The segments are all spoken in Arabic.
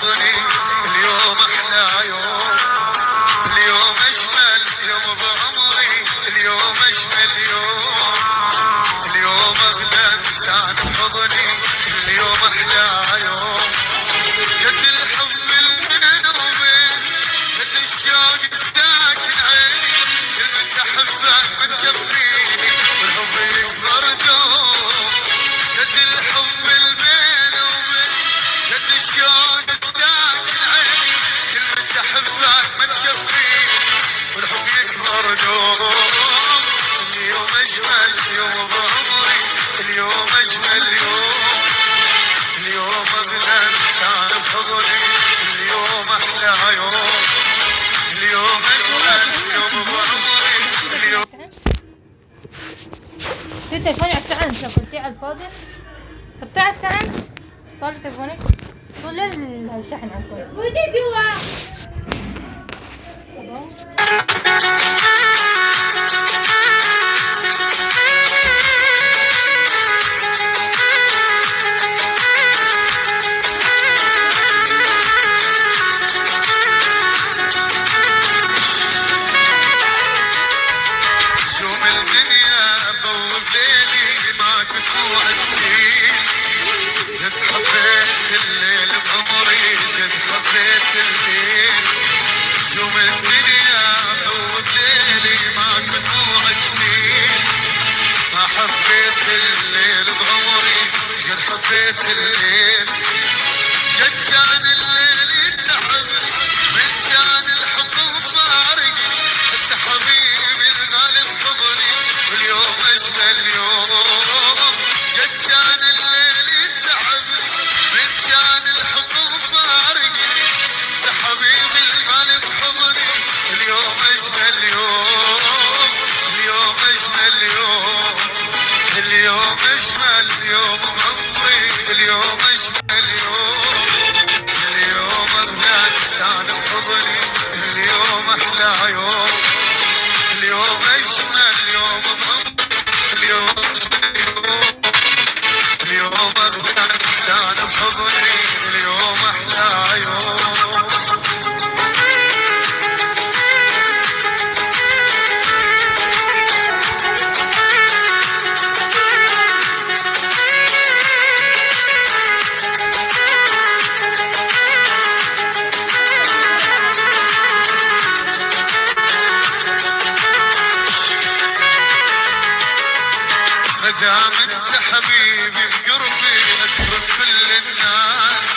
بحضني، اليوم احلى يوم، اليوم اشمل يوم بعمري، اليوم اشمل يوم، اليوم اغلى انسان بحضني، اليوم احلى يوم. قد الحب البين وبين، قد الشوق الساكن عيني، كلمة احبك ما تكفيني والحب يكبر دوم. قد الحب البين وبين، قد الشوق الساكن عيني، كلمة احبك ما تكفيني والحب يكبر دوم. اليوم اشمل يوم بعمري، اليوم اشمل يوم، اليوم اغلى انسان بحضني، اليوم احلى يوم، اليوم اشمل يوم بعمري، اليوم. في تليفوني على الشحن، انت حطيه على الفاضي، حطيه على الشحن، طلع تليفونك طول الشحن على الفاضي ودي جوا. شوم الدنيا بوب ليلي ما تكون سنين، قد حبيت الليل بعمري، قد حبيت الليل. شوم الدنيا بوب ليلي ما تكون سنين، ما حبيت الليل بعمري، قد حبيت الليل. قد كان الليل يتعبني، من كان الحب مفارقني، هسه حبيبي الغالي بحضني، واليوم اجمل يوم. قد كان الليل يتعبني، من كان الحب مفارقني، هسه حبيبي الغالي بحضني، اليوم اجمل يوم، اليوم اجمل يوم، اليوم اجمل يوم بعمري، اليوم اجمل يوم، اليوم اغلى انسان بحضني، اليوم احلى يوم، اليوم اشمل يوم بعمري، اليوم اجمل يوم، اليوم اغلى انسان بحضني، اليوم احلى يوم. مدام انت حبيبي بقربي اترك كل الناس،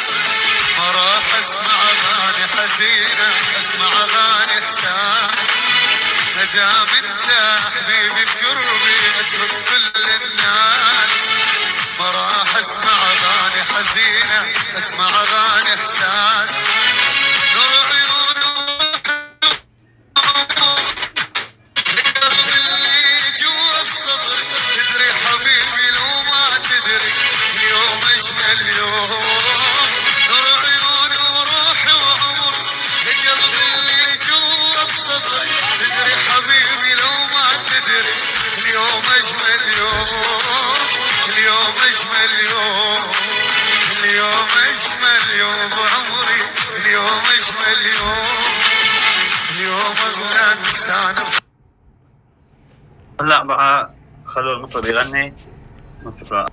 ما راح اسمع اغاني حزينه، اسمع اغاني احساس. مدام انت حبيبي بقربي اترك كل الناس، ما راح اسمع اغاني حزينه، اسمع اغاني احساس. نور عيونه القلب اللي جوا الصدر، تدري حبيبي لو ما تدري، اليوم اجمل يوم. نور عيوني وروحي وعمري، القلب اللي جوا الصدر، تدري حبيبي لو ما تدري، اليوم اجمل يوم، اليوم اجمل يوم، اليوم اجمل يوم بعمري، اليوم اجمل يوم، اليوم اغلى انسان. هلا بقى خلوا المطرب يغني. شكرا.